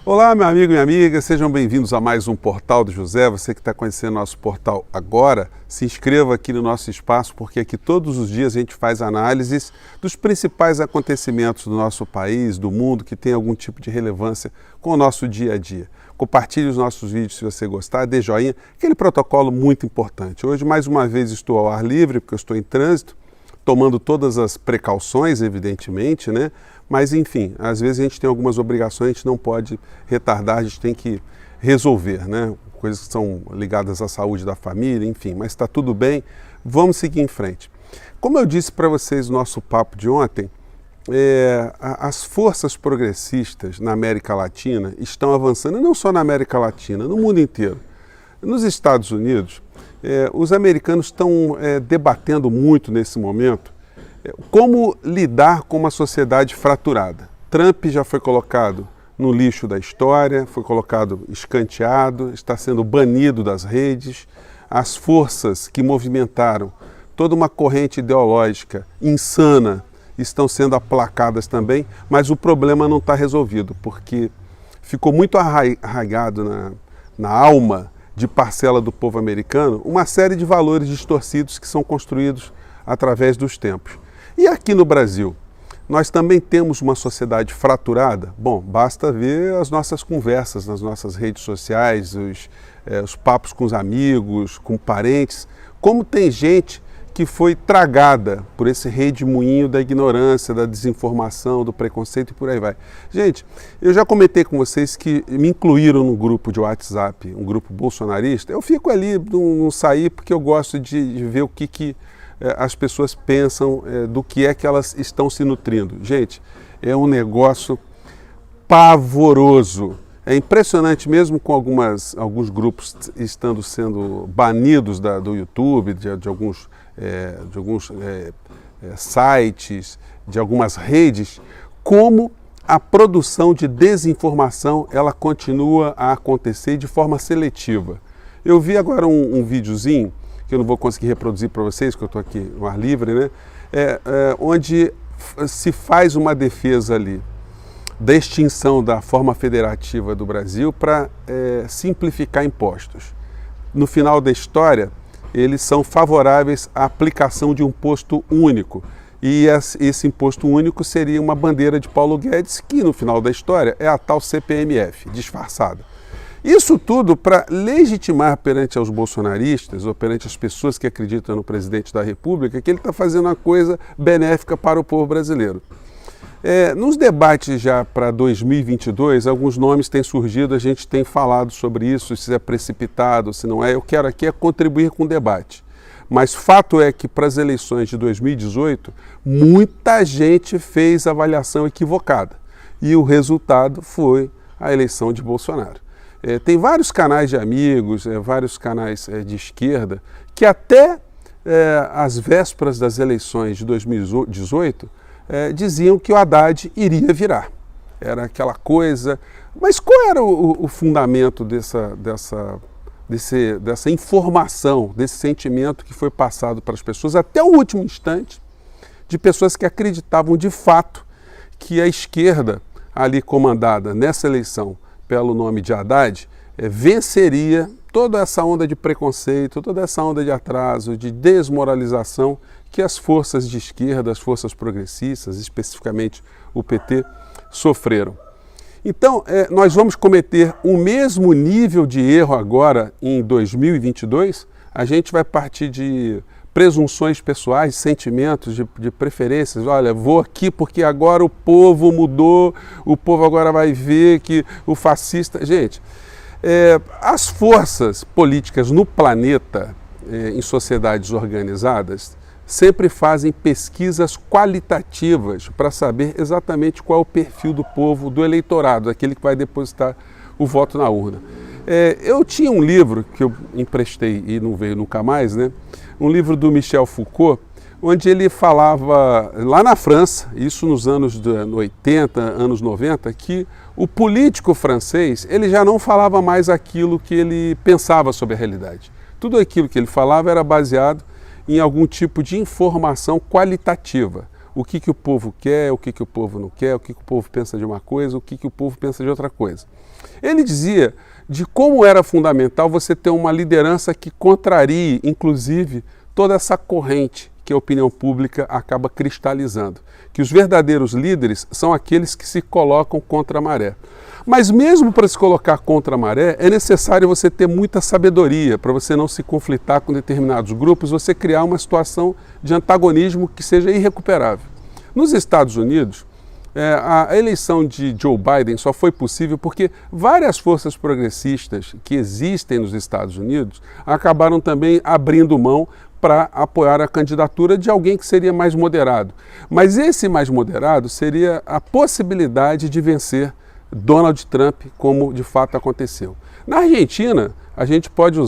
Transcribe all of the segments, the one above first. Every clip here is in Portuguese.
Olá, meu amigo e minha amiga, sejam bem-vindos a mais um Portal do José. Você que está conhecendo nosso portal agora, se inscreva aqui no nosso espaço, porque aqui todos os dias a gente faz análises dos principais acontecimentos do nosso país, do mundo, que tem algum tipo de relevância com o nosso dia a dia. Compartilhe os nossos vídeos se você gostar, dê joinha, aquele protocolo muito importante. Hoje, mais uma vez, estou ao ar livre, porque eu estou em trânsito, tomando todas as precauções, evidentemente, né? Mas, enfim, às vezes a gente tem algumas obrigações, a gente não pode retardar, a gente tem que resolver, né? Coisas que são ligadas à saúde da família, enfim, mas está tudo bem, vamos seguir em frente. Como eu disse para vocês no nosso papo de ontem, as forças progressistas na América Latina estão avançando, e não só na América Latina, no mundo inteiro. Nos Estados Unidos, os americanos estão debatendo muito nesse momento como lidar com uma sociedade fraturada. Trump já foi colocado no lixo da história, foi colocado escanteado, está sendo banido das redes. As forças que movimentaram toda uma corrente ideológica insana estão sendo aplacadas também, mas o problema não está resolvido, porque ficou muito arraigado na alma de parcela do povo americano uma série de valores distorcidos que são construídos através dos tempos. E aqui no Brasil, nós também temos uma sociedade fraturada? Bom, basta ver as nossas conversas nas nossas redes sociais, os papos com os amigos, com parentes, como tem gente que foi tragada por esse redemoinho da ignorância, da desinformação, do preconceito e por aí vai. Gente, eu já comentei com vocês que me incluíram num grupo de WhatsApp, um grupo bolsonarista. Eu fico ali, não saí, porque eu gosto de ver o que as pessoas pensam, do que é que elas estão se nutrindo. Gente, é um negócio pavoroso. É impressionante, mesmo com alguns grupos estando sendo banidos do YouTube, de alguns sites, de algumas redes, como a produção de desinformação ela continua a acontecer de forma seletiva. Eu vi agora um videozinho, que eu não vou conseguir reproduzir para vocês, que eu estou aqui no ar livre, né? Onde se faz uma defesa ali da extinção da forma federativa do Brasil para simplificar impostos. No final da história, eles são favoráveis à aplicação de um imposto único. E esse imposto único seria uma bandeira de Paulo Guedes, que no final da história é a tal CPMF, disfarçada. Isso tudo para legitimar perante aos bolsonaristas, ou perante as pessoas que acreditam no presidente da República, que ele está fazendo uma coisa benéfica para o povo brasileiro. Nos debates já para 2022, alguns nomes têm surgido, a gente tem falado sobre isso, se é precipitado, se não é. Eu quero aqui contribuir com o debate. Mas fato é que para as eleições de 2018, muita gente fez avaliação equivocada. E o resultado foi a eleição de Bolsonaro. Tem vários canais de amigos, vários canais de esquerda, que até às vésperas das eleições de 2018 diziam que o Haddad iria virar. Era aquela coisa. Mas qual era o fundamento dessa informação, desse sentimento que foi passado para as pessoas até o último instante, de pessoas que acreditavam de fato que a esquerda, ali comandada nessa eleição pelo nome de Haddad, venceria toda essa onda de preconceito, toda essa onda de atraso, de desmoralização que as forças de esquerda, as forças progressistas, especificamente o PT, sofreram. Então, nós vamos cometer o mesmo nível de erro agora em 2022? A gente vai partir de presunções pessoais, sentimentos, de preferências. Olha, vou aqui porque agora o povo mudou, o povo agora vai ver que o fascista... Gente, as forças políticas no planeta, em sociedades organizadas, sempre fazem pesquisas qualitativas para saber exatamente qual é o perfil do povo, do eleitorado, daquele que vai depositar o voto na urna. Eu tinha um livro que eu emprestei e não veio nunca mais, né? Um livro do Michel Foucault, onde ele falava, lá na França, isso nos anos 80, anos 90, que o político francês, ele já não falava mais aquilo que ele pensava sobre a realidade. Tudo aquilo que ele falava era baseado em algum tipo de informação qualitativa. o que o povo quer, o que o povo não quer, o que o povo pensa de uma coisa, o que o povo pensa de outra coisa. Ele dizia de como era fundamental você ter uma liderança que contrarie, inclusive, toda essa corrente que a opinião pública acaba cristalizando. Que os verdadeiros líderes são aqueles que se colocam contra a maré. Mas mesmo para se colocar contra a maré, é necessário você ter muita sabedoria para você não se conflitar com determinados grupos, você criar uma situação de antagonismo que seja irrecuperável. Nos Estados Unidos, a eleição de Joe Biden só foi possível porque várias forças progressistas que existem nos Estados Unidos acabaram também abrindo mão para apoiar a candidatura de alguém que seria mais moderado. Mas esse mais moderado seria a possibilidade de vencer Donald Trump, como de fato aconteceu. Na Argentina, a gente pode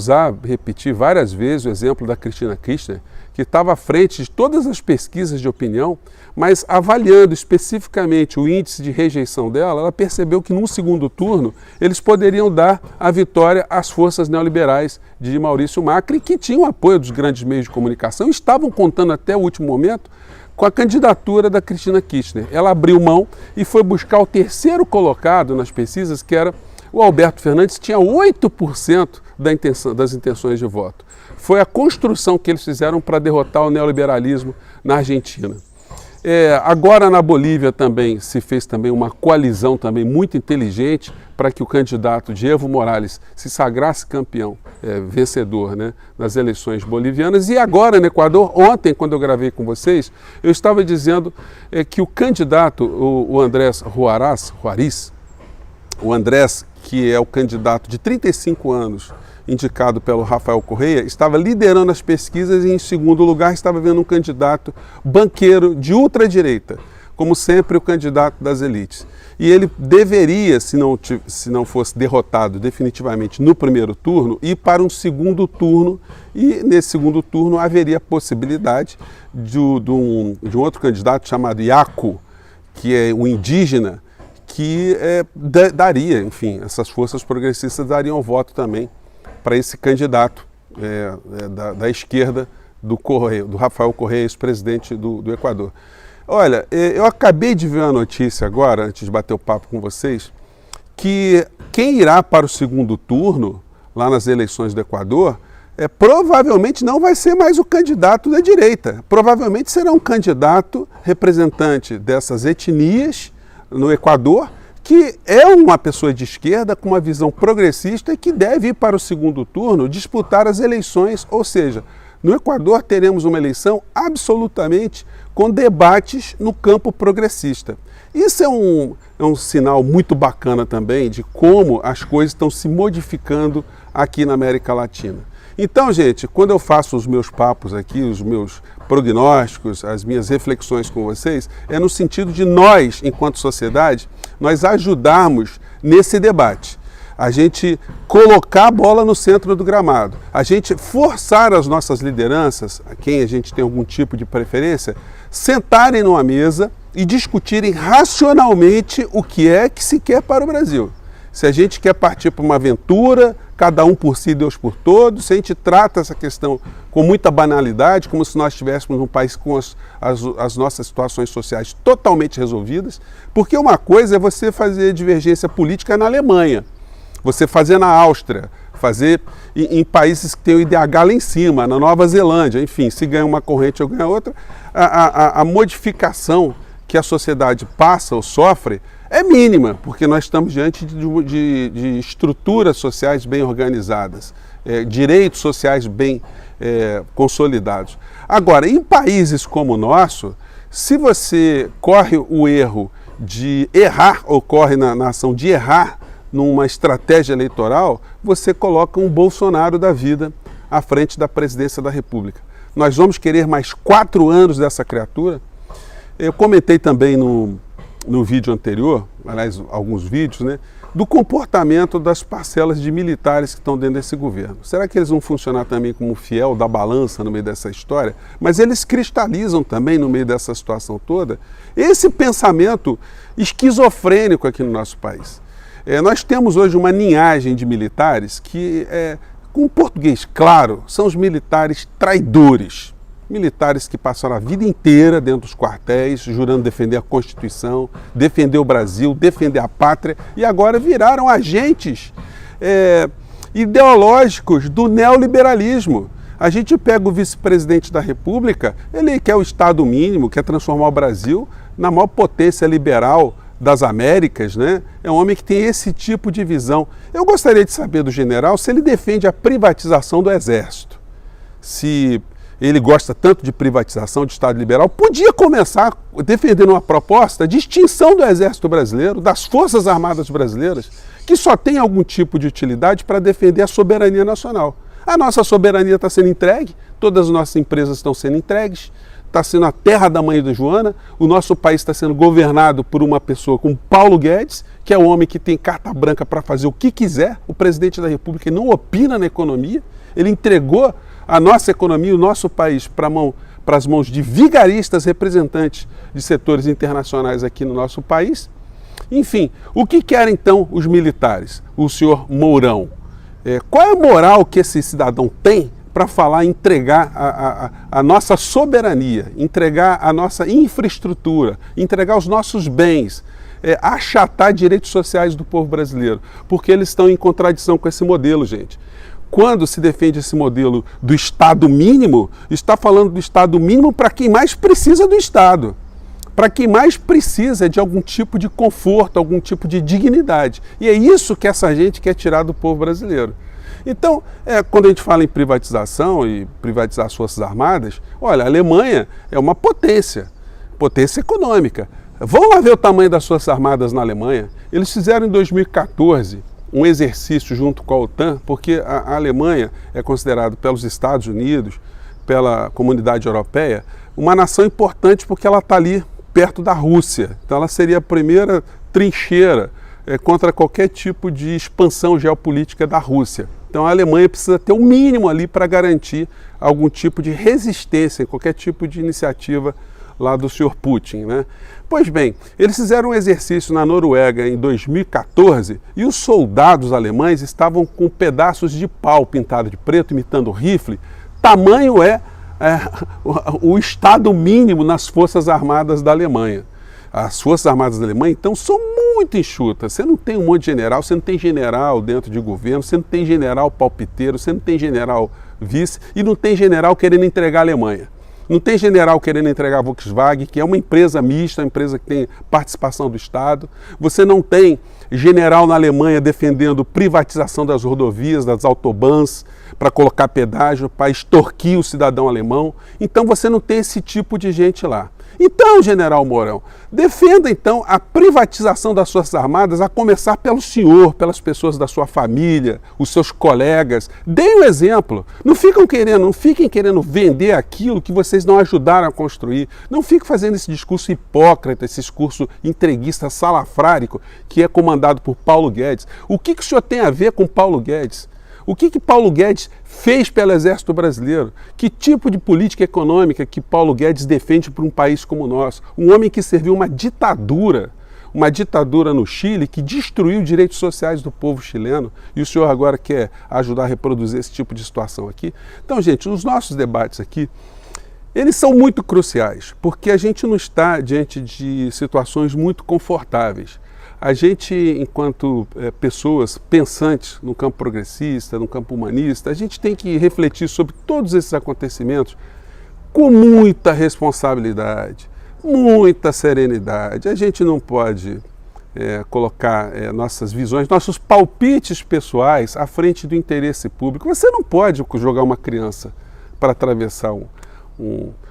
repetir várias vezes o exemplo da Cristina Kirchner, que estava à frente de todas as pesquisas de opinião, mas avaliando especificamente o índice de rejeição dela, ela percebeu que num segundo turno eles poderiam dar a vitória às forças neoliberais de Maurício Macri, que tinham apoio dos grandes meios de comunicação e estavam contando até o último momento com a candidatura da Cristina Kirchner. Ela abriu mão e foi buscar o terceiro colocado nas pesquisas, que era o Alberto Fernandes, que tinha 8% das intenções de voto. Foi a construção que eles fizeram para derrotar o neoliberalismo na Argentina. Agora na Bolívia também se fez também uma coalizão também muito inteligente para que o candidato de Evo Morales se sagrasse campeão, vencedor, né, nas eleições bolivianas. E agora no Equador, ontem quando eu gravei com vocês, eu estava dizendo que o candidato, o Andrés Juariz, o Andrés, que é o candidato de 35 anos, indicado pelo Rafael Correa, estava liderando as pesquisas e, em segundo lugar, estava vendo um candidato banqueiro de ultradireita, como sempre o candidato das elites. E ele deveria, se não fosse derrotado definitivamente no primeiro turno, ir para um segundo turno, e nesse segundo turno haveria a possibilidade de um outro candidato chamado Yaku, que é um indígena, que daria, enfim, essas forças progressistas dariam voto também para esse candidato da esquerda do Rafael Correa, ex-presidente do Equador. Olha, eu acabei de ver uma notícia agora, antes de bater o papo com vocês, que quem irá para o segundo turno, lá nas eleições do Equador, provavelmente não vai ser mais o candidato da direita. Provavelmente será um candidato representante dessas etnias no Equador, que é uma pessoa de esquerda com uma visão progressista e que deve ir para o segundo turno disputar as eleições, ou seja, no Equador teremos uma eleição absolutamente com debates no campo progressista. Isso é um sinal muito bacana também de como as coisas estão se modificando aqui na América Latina. Então, gente, quando eu faço os meus papos aqui, os meus prognósticos, as minhas reflexões com vocês, é no sentido de nós, enquanto sociedade, nós ajudarmos nesse debate. A gente colocar a bola no centro do gramado, a gente forçar as nossas lideranças, a quem a gente tem algum tipo de preferência, sentarem numa mesa e discutirem racionalmente o que é que se quer para o Brasil. Se a gente quer partir para uma aventura, cada um por si, Deus por todos, se a gente trata essa questão com muita banalidade, como se nós estivéssemos num país com as nossas situações sociais totalmente resolvidas, porque uma coisa é você fazer divergência política na Alemanha, você fazer na Áustria, fazer em países que têm o IDH lá em cima, na Nova Zelândia, enfim, se ganha uma corrente ou ganha outra, a modificação que a sociedade passa ou sofre é mínima, porque nós estamos diante de estruturas sociais bem organizadas, direitos sociais bem consolidados. Agora, em países como o nosso, se você corre o erro de errar, ou corre na ação de errar numa estratégia eleitoral, você coloca um Bolsonaro da vida à frente da presidência da República. Nós vamos querer mais 4 anos dessa criatura? Eu comentei também no vídeo anterior, aliás, alguns vídeos, né, do comportamento das parcelas de militares que estão dentro desse governo. Será que eles vão funcionar também como fiel da balança no meio dessa história? Mas eles cristalizam também no meio dessa situação toda esse pensamento esquizofrênico aqui no nosso país. Nós temos hoje uma linhagem de militares que, com português claro, são os militares traidores. militares que passaram a vida inteira dentro dos quartéis, jurando defender a Constituição, defender o Brasil, defender a pátria, e agora viraram agentes ideológicos do neoliberalismo. A gente pega o vice-presidente da República, ele quer o Estado mínimo, quer transformar o Brasil na maior potência liberal das Américas, né? É um homem que tem esse tipo de visão. Eu gostaria de saber do general se ele defende a privatização do Exército. Se ele gosta tanto de privatização, de Estado liberal, podia começar defendendo uma proposta de extinção do Exército brasileiro, das Forças Armadas brasileiras, que só tem algum tipo de utilidade para defender a soberania nacional. A nossa soberania está sendo entregue, todas as nossas empresas estão sendo entregues, está sendo a terra da mãe da Joana, o nosso país está sendo governado por uma pessoa como Paulo Guedes, que é um homem que tem carta branca para fazer o que quiser, o presidente da República não opina na economia, ele entregou a nossa economia, o nosso país para as mãos de vigaristas representantes de setores internacionais aqui no nosso país. Enfim, o que querem então os militares? O senhor Mourão. Qual é a moral que esse cidadão tem para falar em entregar a nossa soberania, entregar a nossa infraestrutura, entregar os nossos bens, achatar direitos sociais do povo brasileiro? Porque eles estão em contradição com esse modelo, gente. Quando se defende esse modelo do Estado mínimo, está falando do Estado mínimo para quem mais precisa do Estado. Para quem mais precisa de algum tipo de conforto, algum tipo de dignidade. E é isso que essa gente quer tirar do povo brasileiro. Então, quando a gente fala em privatização e privatizar as Forças Armadas, olha, a Alemanha é uma potência econômica. Vão lá ver o tamanho das Forças Armadas na Alemanha. Eles fizeram em 2014 um exercício junto com a OTAN, porque a Alemanha é considerada pelos Estados Unidos, pela comunidade europeia, uma nação importante porque ela está ali perto da Rússia. Então ela seria a primeira trincheira contra qualquer tipo de expansão geopolítica da Rússia. Então a Alemanha precisa ter o mínimo ali para garantir algum tipo de resistência, qualquer tipo de iniciativa lá do senhor Putin, né? Pois bem, eles fizeram um exercício na Noruega em 2014 e os soldados alemães estavam com pedaços de pau pintado de preto, imitando rifle. Tamanho o estado mínimo nas Forças Armadas da Alemanha. As Forças Armadas da Alemanha, então, são muito enxutas. Você não tem um monte de general, você não tem general dentro de governo, você não tem general palpiteiro, você não tem general vice e não tem general querendo entregar a Alemanha. Não tem general querendo entregar a Volkswagen, que é uma empresa mista, uma empresa que tem participação do Estado. Você não tem general na Alemanha defendendo privatização das rodovias, das autobahns, para colocar pedágio, para extorquir o cidadão alemão. Então você não tem esse tipo de gente lá. Então, general Mourão, defenda então a privatização das Forças Armadas, a começar pelo senhor, pelas pessoas da sua família, os seus colegas. Deem o exemplo. Não fiquem querendo vender aquilo que vocês não ajudaram a construir. Não fiquem fazendo esse discurso hipócrita, esse discurso entreguista salafrárico que é comandado por Paulo Guedes. O que o senhor tem a ver com Paulo Guedes? O que Paulo Guedes fez pelo Exército Brasileiro? Que tipo de política econômica que Paulo Guedes defende para um país como o nosso? Um homem que serviu uma ditadura no Chile, que destruiu os direitos sociais do povo chileno, e o senhor agora quer ajudar a reproduzir esse tipo de situação aqui? Então, gente, os nossos debates aqui, eles são muito cruciais, porque a gente não está diante de situações muito confortáveis. A gente, enquanto pessoas pensantes no campo progressista, no campo humanista, a gente tem que refletir sobre todos esses acontecimentos com muita responsabilidade, muita serenidade. A gente não pode colocar nossas visões, nossos palpites pessoais à frente do interesse público. Você não pode jogar uma criança para atravessar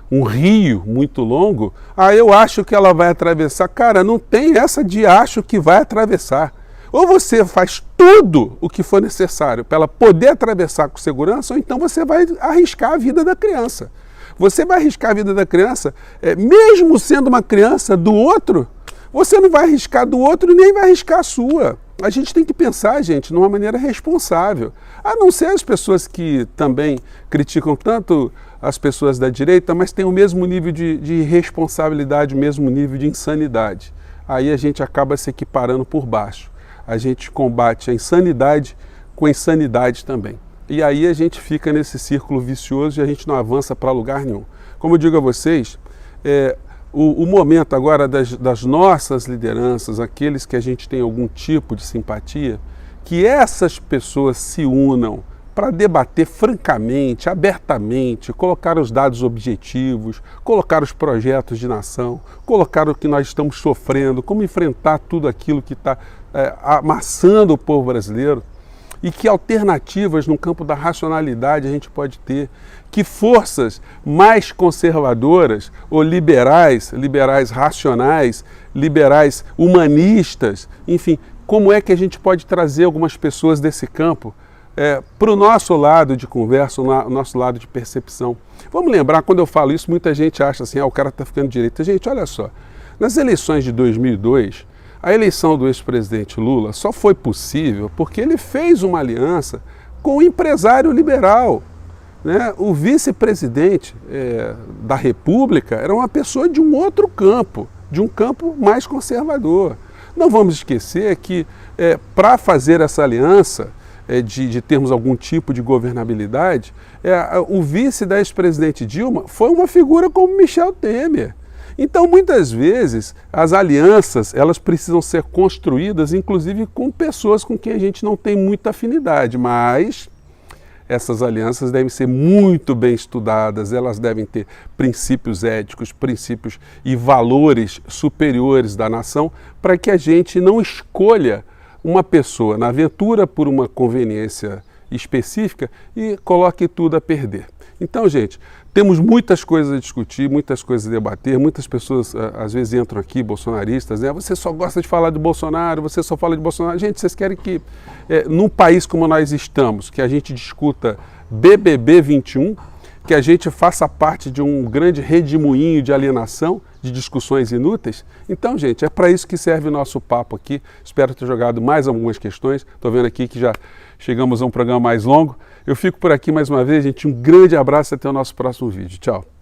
um rio muito longo, eu acho que ela vai atravessar. Cara, não tem essa de acho que vai atravessar. Ou você faz tudo o que for necessário para ela poder atravessar com segurança, ou então você vai arriscar a vida da criança. Você vai arriscar a vida da criança, mesmo sendo uma criança do outro, você não vai arriscar do outro e nem vai arriscar a sua. A gente tem que pensar, gente, de uma maneira responsável. A não ser as pessoas que também criticam tanto as pessoas da direita, mas têm o mesmo nível de responsabilidade, o mesmo nível de insanidade. Aí a gente acaba se equiparando por baixo. A gente combate a insanidade com a insanidade também. E aí a gente fica nesse círculo vicioso e a gente não avança para lugar nenhum. como eu digo a vocês, o momento agora das nossas lideranças, aqueles que a gente tem algum tipo de simpatia, que essas pessoas se unam para debater francamente, abertamente, colocar os dados objetivos, colocar os projetos de nação, colocar o que nós estamos sofrendo, como enfrentar tudo aquilo que está amassando o povo brasileiro, e que alternativas no campo da racionalidade a gente pode ter, que forças mais conservadoras ou liberais, liberais racionais, liberais humanistas, enfim, como é que a gente pode trazer algumas pessoas desse campo para o nosso lado de conversa, o nosso lado de percepção. Vamos lembrar, quando eu falo isso, muita gente acha assim, o cara está ficando de direita. Gente, olha só, nas eleições de 2002, a eleição do ex-presidente Lula só foi possível porque ele fez uma aliança com o empresário liberal, né? O vice-presidente da República era uma pessoa de um outro campo, de um campo mais conservador. Não vamos esquecer que para fazer essa aliança, de termos algum tipo de governabilidade, o vice da ex-presidente Dilma foi uma figura como Michel Temer. Então, muitas vezes, as alianças elas precisam ser construídas, inclusive com pessoas com quem a gente não tem muita afinidade, mas essas alianças devem ser muito bem estudadas, elas devem ter princípios éticos, princípios e valores superiores da nação, para que a gente não escolha uma pessoa na aventura por uma conveniência específica e coloque tudo a perder. Então, gente, temos muitas coisas a discutir, muitas coisas a debater, muitas pessoas às vezes entram aqui, bolsonaristas, né? Você só gosta de falar de Bolsonaro, você só fala de Bolsonaro. Gente, vocês querem que, num país como nós estamos, que a gente discuta BBB 21, que a gente faça parte de um grande redemoinho de alienação, de discussões inúteis? Então, gente, é para isso que serve o nosso papo aqui. Espero ter jogado mais algumas questões. Estou vendo aqui que já chegamos a um programa mais longo. Eu fico por aqui mais uma vez, gente. Um grande abraço e até o nosso próximo vídeo. Tchau.